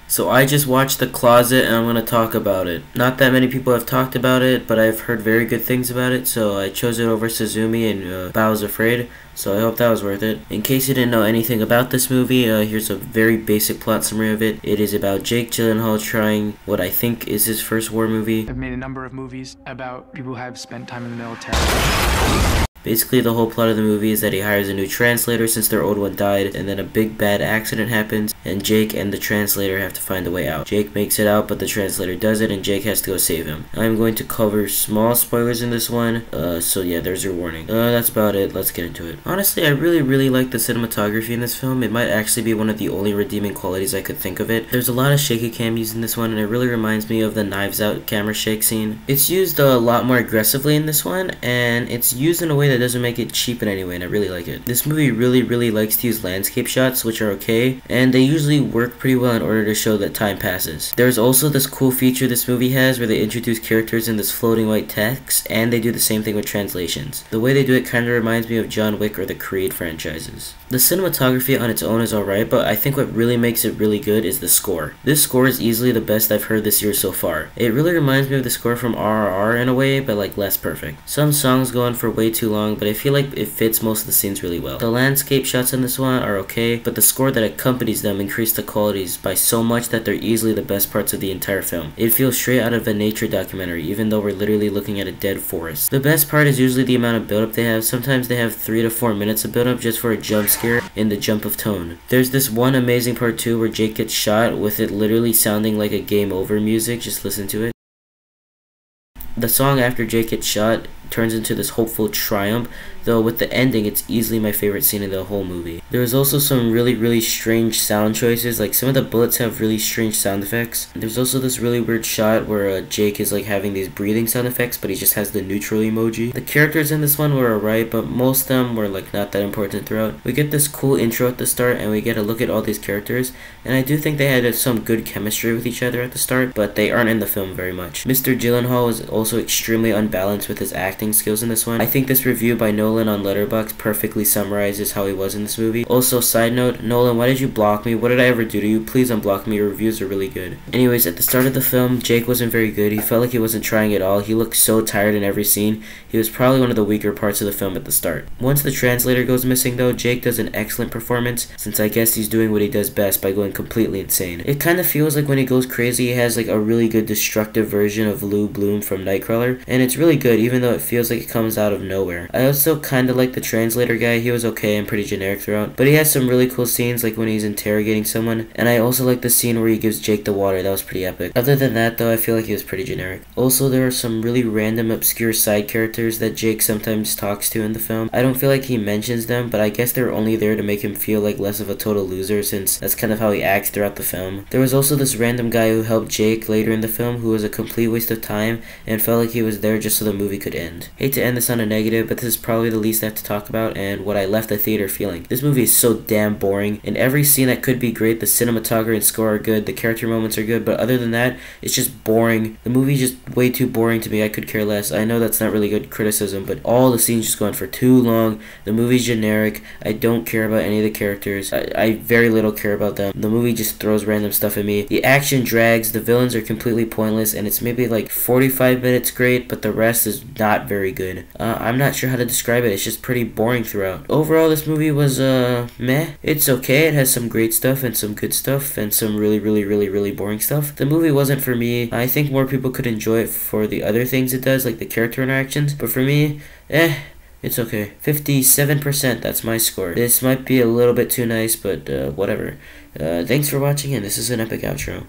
So I just watched The Closet and I'm going to talk about it. Not that many people have talked about it, but I've heard very good things about it, so I chose it over Suzumi and Bow's Afraid, so I hope that was worth it. In case you didn't know anything about this movie, here's a very basic plot summary of it. It is about Jake Gyllenhaal trying what I think is his first war movie. I've made a number of movies about people who have spent time in the military. Basically, the whole plot of the movie is that he hires a new translator since their old one died, and then a big bad accident happens, and Jake and the translator have to find a way out. Jake makes it out, but the translator doesn't, and Jake has to go save him. I'm going to cover small spoilers in this one, so yeah, there's your warning. That's about it. Let's get into it. Honestly, I really like the cinematography in this film. It might actually be one of the only redeeming qualities I could think of it. There's a lot of shaky cam used in this one, and it really reminds me of the Knives Out camera shake scene. It's used a lot more aggressively in this one, and it's used in a way that doesn't make it cheap in any way, and I really like it. This movie really likes to use landscape shots, which are okay, and they usually work pretty well in order to show that time passes. There's also this cool feature this movie has where they introduce characters in this floating white text, and they do the same thing with translations. The way they do it kind of reminds me of John Wick or the Creed franchises. The cinematography on its own is alright, but I think what really makes it really good is the score. This score is easily the best I've heard this year so far. It really reminds me of the score from RRR in a way, but like less perfect. Some songs go on for way too long, but I feel like it fits most of the scenes really well. The landscape shots in this one are okay, but the score that accompanies them increase the qualities by so much that they're easily the best parts of the entire film. It feels straight out of a nature documentary, even though we're literally looking at a dead forest. The best part is usually the amount of build-up they have. Sometimes they have 3 to 4 minutes of build-up just for a jump scare in the jump of tone. There's this one amazing part too where Jake gets shot with it literally sounding like a game over music. Just listen to it. The song after Jake gets shot turns into this hopeful triumph, though with the ending it's easily my favorite scene in the whole movie. There was also some really strange sound choices, like some of the bullets have really strange sound effects. There's also this really weird shot where Jake is like having these breathing sound effects, but he just has the neutral emoji. The characters in this one were alright, but most of them were like not that important throughout. We get this cool intro at the start and we get a look at all these characters, and I do think they had some good chemistry with each other at the start, but they aren't in the film very much. Mr. Gyllenhaal is also extremely unbalanced with his acting skills in this one. I think this review by Nolan on Letterboxd perfectly summarizes how he was in this movie. Also, side note, Nolan, why did you block me? What did I ever do to you? Please unblock me. Your reviews are really good. Anyways, at the start of the film, Jake wasn't very good. He felt like he wasn't trying at all. He looked so tired in every scene. He was probably one of the weaker parts of the film at the start. Once the translator goes missing though, Jake does an excellent performance, since I guess he's doing what he does best by going completely insane. It kind of feels like when he goes crazy, he has like a really good destructive version of Lou Bloom from Nightcrawler, and it's really good even though it feels like it comes out of nowhere. I also kind of like the translator guy. He was okay and pretty generic throughout, but he has some really cool scenes like when he's interrogating someone, and I also like the scene where he gives Jake the water. That was pretty epic. Other than that though, I feel like he was pretty generic. Also, there are some really random obscure side characters that Jake sometimes talks to in the film. I don't feel like he mentions them, but I guess they're only there to make him feel like less of a total loser, since that's kind of how he acts throughout the film. There was also this random guy who helped Jake later in the film who was a complete waste of time and felt like he was there just so the movie could end. Hate to end this on a negative, but this is probably the least I have to talk about and what I left the theater feeling. This movie is so damn boring. In every scene that could be great, the cinematography and score are good, the character moments are good, but other than that, it's just boring. The movie's just way too boring to me. I could care less. I know that's not really good criticism, but all the scenes just go on for too long. The movie's generic. I don't care about any of the characters. I very little care about them. The movie just throws random stuff at me. The action drags, the villains are completely pointless, and it's maybe like 45 minutes great, but the rest is not very good. I'm not sure how to describe it. It's just pretty boring throughout. Overall, this movie was meh. It's okay. It has some great stuff and some good stuff and some really boring stuff. The movie wasn't for me. I think more people could enjoy it for the other things it does, like the character interactions, but for me, it's okay. 57%, that's my score. This might be a little bit too nice, but whatever. Thanks for watching, and this is an epic outro.